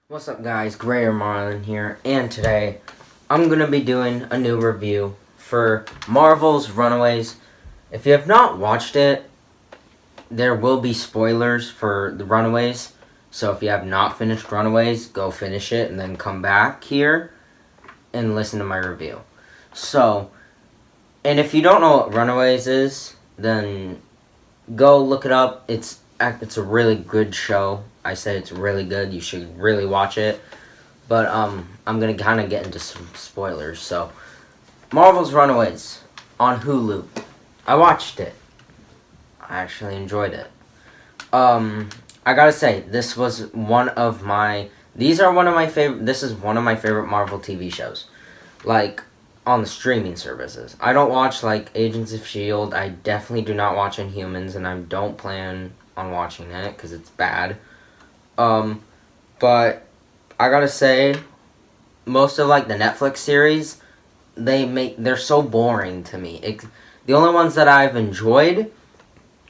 What's up guys, Greater Marlin here, and today I'm going to be doing a new review for Marvel's Runaways. If you have not watched it, there will be spoilers for the Runaways, so if you have not finished Runaways, go finish it and then come back here and listen to my review. So, and if you don't know what Runaways is, then go look it up. It's a really good show. I said it's really good. You should really watch it. But I'm gonna kind of get into some spoilers. So, Marvel's Runaways on Hulu. I watched it. I actually enjoyed it. I gotta say, this is one of my favorite Marvel TV shows. Like, on the streaming services. I don't watch, like, Agents of S.H.I.E.L.D. I definitely do not watch Inhumans, and I don't plan on watching it, because it's bad. But I gotta say, most of, like, the Netflix series, they're so boring to me. The only ones that I've enjoyed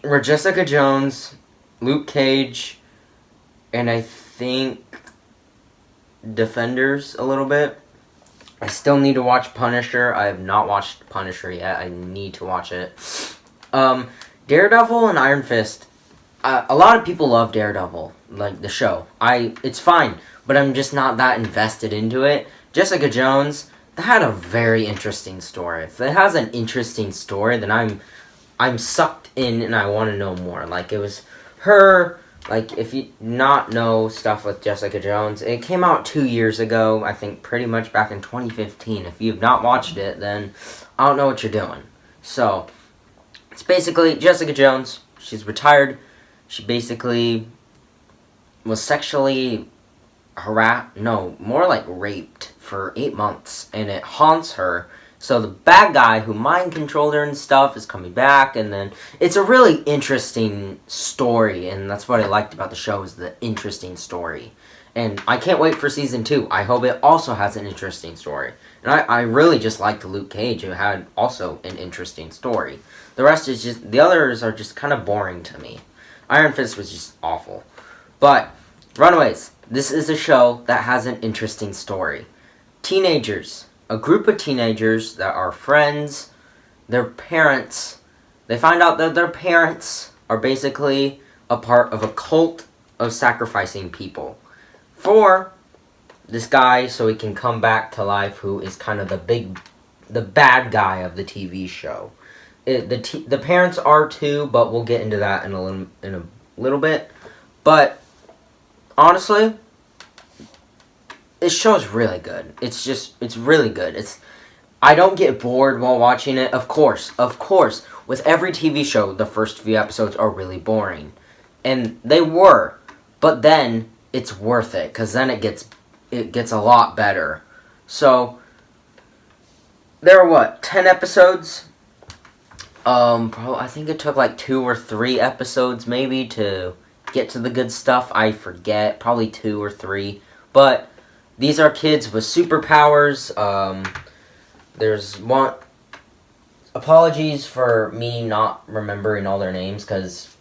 were Jessica Jones, Luke Cage, and I think Defenders a little bit. I still need to watch Punisher. I have not watched Punisher yet. I need to watch it. Daredevil and Iron Fist. A lot of people love Daredevil, like the show. It's fine, but I'm just not that invested into it. Jessica Jones, that had a very interesting story. If it has an interesting story, then I'm sucked in and I want to know more. Like, it was her. Like, if you not know stuff with Jessica Jones, it came out 2 years ago, I think pretty much back in 2015. If you've not watched it, then I don't know what you're doing. So, it's basically Jessica Jones. She's retired. She basically was sexually more like raped for 8 months, and it haunts her. So the bad guy who mind controlled her and stuff is coming back, and then it's a really interesting story, and that's what I liked about the show, is the interesting story. And I can't wait for season 2. I hope it also has an interesting story. And I really just liked Luke Cage, who had also an interesting story. The others are just kind of boring to me. Iron Fist was just awful. But, Runaways, this is a show that has an interesting story. A group of teenagers that are friends, their parents, they find out that their parents are basically a part of a cult of sacrificing people for this guy so he can come back to life, who is kind of the bad guy of the TV show. The parents are too, but we'll get into that in a little bit. But honestly, this show is really good. It's really good. I don't get bored while watching it. Of course. With every TV show, the first few episodes are really boring. And they were. But then, it's worth it. Because then it gets a lot better. So, there are 10 episodes? I think it took like 2 or 3 episodes maybe to get to the good stuff. I forget. Probably 2 or 3. But these are kids with superpowers. There's one. Apologies for me not remembering all their names, because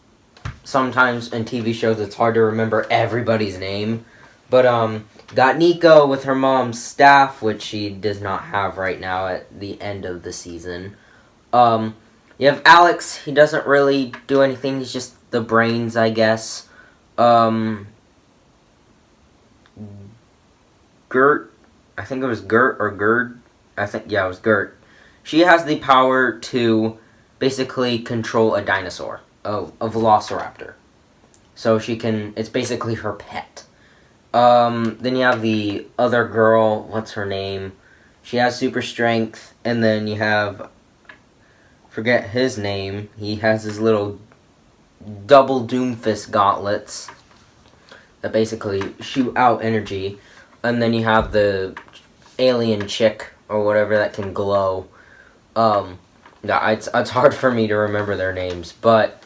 sometimes in TV shows it's hard to remember everybody's name. But got Nico with her mom's staff, which she does not have right now at the end of the season. You have Alex. He doesn't really do anything. He's just the brains, I guess. Gert, I think it was Gert or Gerd. It was Gert. She has the power to basically control a dinosaur, a velociraptor. So it's basically her pet. Then you have the other girl, what's her name? She has super strength, and then you have, forget his name, he has his little double Doomfist gauntlets that basically shoot out energy. And then you have the alien chick, or whatever, that can glow. It's hard for me to remember their names, but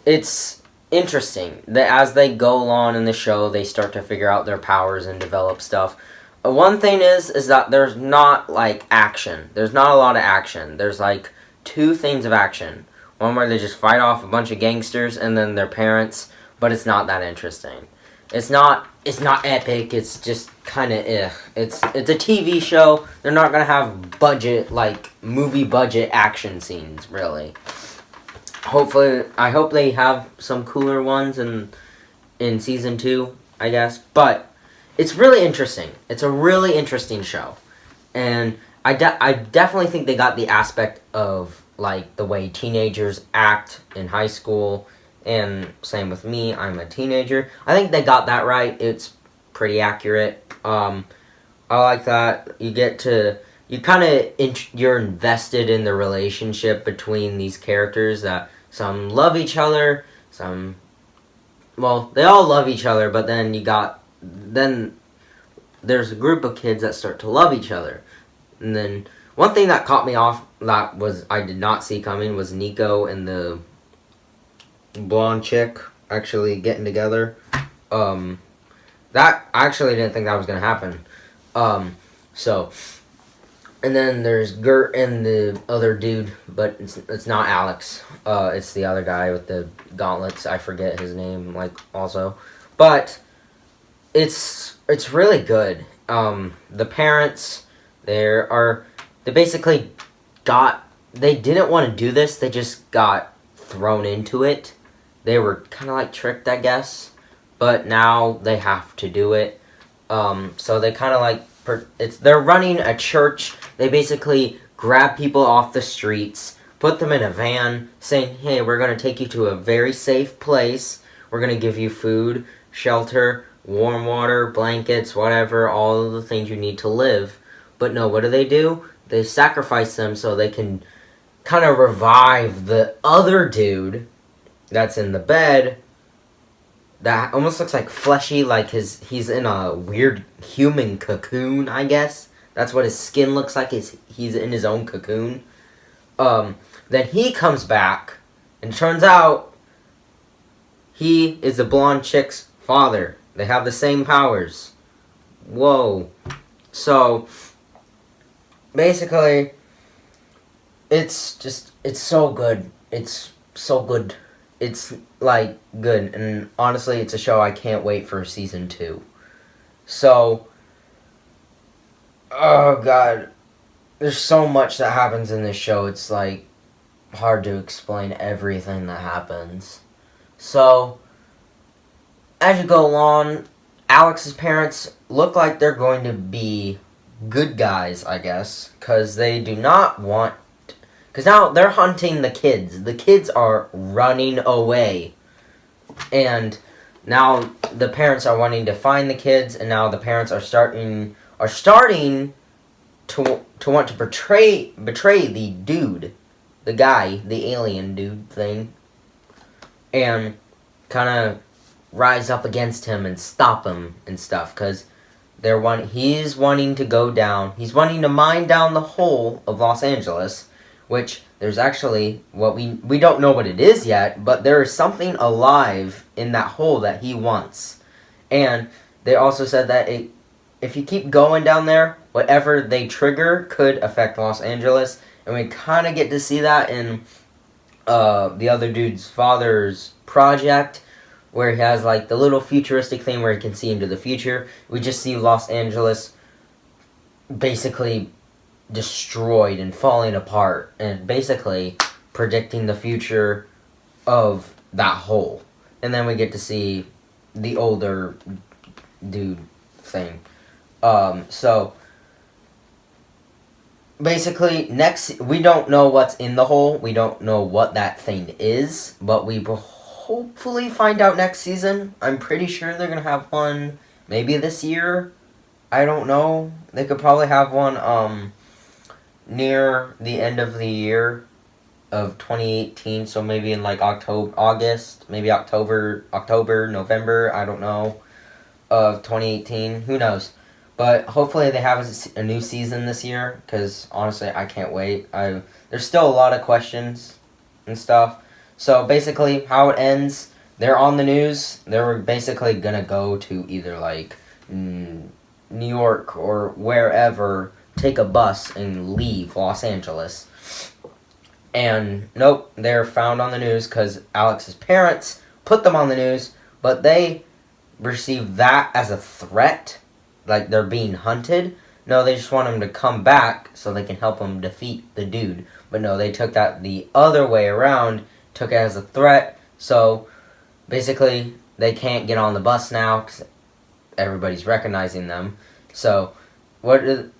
it's interesting that as they go along in the show, they start to figure out their powers and develop stuff. One thing is that there's not, like, action. There's not a lot of action. There's, like, 2 things of action. One where they just fight off a bunch of gangsters, and then their parents, but it's not that interesting. It's not it's not epic. It's just kind of It's a TV show. They're not gonna have budget like movie budget action scenes really. Hopefully, I hope they have some cooler ones in season 2, I guess. But it's really interesting. It's a really interesting show, and I definitely think they got the aspect of like the way teenagers act in high school, and same with me. I'm a teenager. I think they got that right. It's pretty accurate. I like that. You're invested in the relationship between these characters. That some love each other, they all love each other, but then there's a group of kids that start to love each other. And then one thing that caught me off that was I did not see coming was Nico and the blonde chick actually getting together. That I actually didn't think that was gonna happen. And then there's Gert and the other dude, but it's not Alex. It's the other guy with the gauntlets. I forget his name, also. But it's really good. The parents, they basically they didn't want to do this. They just got thrown into it. They were kind of tricked, I guess. But now they have to do it. So they kind of they're running a church. They basically grab people off the streets, put them in a van, saying, hey, we're going to take you to a very safe place. We're going to give you food, shelter, warm water, blankets, whatever, all of the things you need to live. But no, what do? They sacrifice them so they can kind of revive the other dude that's in the bed that almost looks like fleshy, he's in a weird human cocoon, I guess. That's what his skin looks like, he's in his own cocoon. Then he comes back, and turns out he is the blonde chick's father. They have the same powers. Whoa. So, basically, it's so good. It's so good. It's, good. And honestly, it's a show I can't wait for season 2. So, oh god. There's so much that happens in this show. It's, hard to explain everything that happens. So, as you go along, Alex's parents look like they're going to be good guys, I guess. Because they do not want... Because now they're hunting the kids. The kids are running away. And now the parents are wanting to find the kids. And now the parents are starting to want to betray the dude. The guy, the alien dude thing. And kind of rise up against him and stop him and stuff. Because he's wanting to go down. He's wanting to mine down the whole of Los Angeles. Which, there's actually, we don't know what it is yet, but there is something alive in that hole that he wants. And they also said that if you keep going down there, whatever they trigger could affect Los Angeles. And we kind of get to see that in the other dude's father's project, where he has, the little futuristic thing where he can see into the future. We just see Los Angeles basically destroyed and falling apart, and basically predicting the future of that hole. And then we get to see the older dude thing. So basically, we don't know what's in the hole. We don't know what that thing is, but we will hopefully find out next season. I'm pretty sure they're gonna have one maybe this year. I don't know. They could probably have one near the end of the year of 2018, so maybe in August, maybe October, November, I don't know, of 2018, who knows. But hopefully they have a new season this year, because honestly, I can't wait. There's still a lot of questions and stuff. So basically, how it ends, they're on the news. They're basically gonna go to either New York or wherever, take a bus and leave Los Angeles. And nope, they're found on the news because Alex's parents put them on the news, but they perceive that as a threat, like they're being hunted. No, they just want him to come back so they can help him defeat the dude. But no, they took that the other way around, took it as a threat. So basically, they can't get on the bus now because everybody's recognizing them. So what is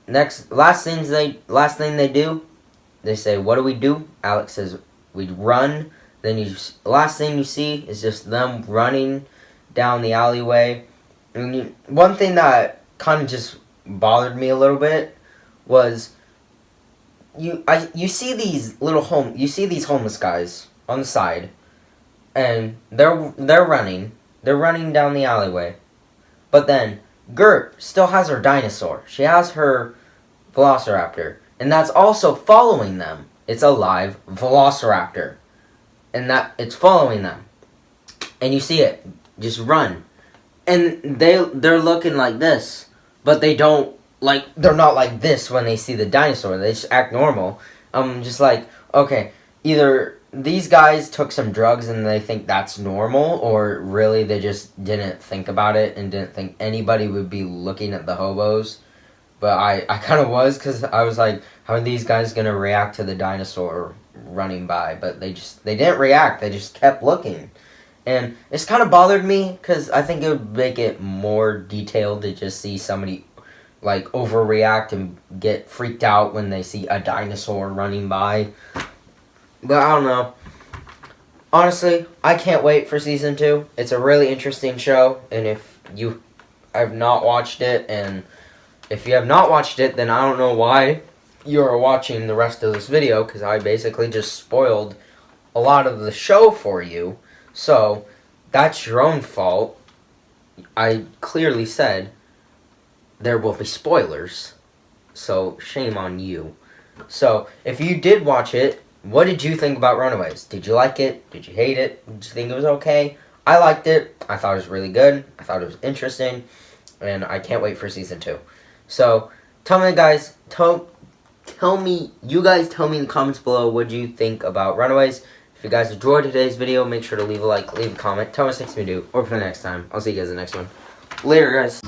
last thing they do? They say, "What do we do?" Alex says, "We run." Then last thing you see is just them running down the alleyway. And one thing that kind of just bothered me a little bit was you see these homeless guys on the side, and they're running down the alleyway, but then Gert still has her dinosaur. She has her Velociraptor, and that's also following them. It's a live Velociraptor, and that it's following them, and you see it just run, and they're looking like this. But they're not like this when they see the dinosaur. They just act normal. I'm just like, okay, either these guys took some drugs and they think that's normal, or really they just didn't think about it and didn't think anybody would be looking at the hobos. But I kind of was, because I was like, how are these guys going to react to the dinosaur running by? But they didn't react. They just kept looking. And it's kind of bothered me, because I think it would make it more detailed to just see somebody, like, overreact and get freaked out when they see a dinosaur running by. But I don't know. Honestly, I can't wait for Season 2. It's a really interesting show, and if you have not watched it, and if you have not watched it, then I don't know why you're watching the rest of this video, because I basically just spoiled a lot of the show for you. So, that's your own fault. I clearly said there will be spoilers. So, shame on you. So, if you did watch it, what did you think about Runaways? Did you like it? Did you hate it? Did you think it was okay? I liked it. I thought it was really good. I thought it was interesting. And I can't wait for Season 2. So, tell me, guys. Tell me in the comments below what you think about Runaways. If you guys enjoyed today's video, make sure to leave a like, leave a comment, tell me what next to do, or for the next time. I'll see you guys in the next one. Later, guys.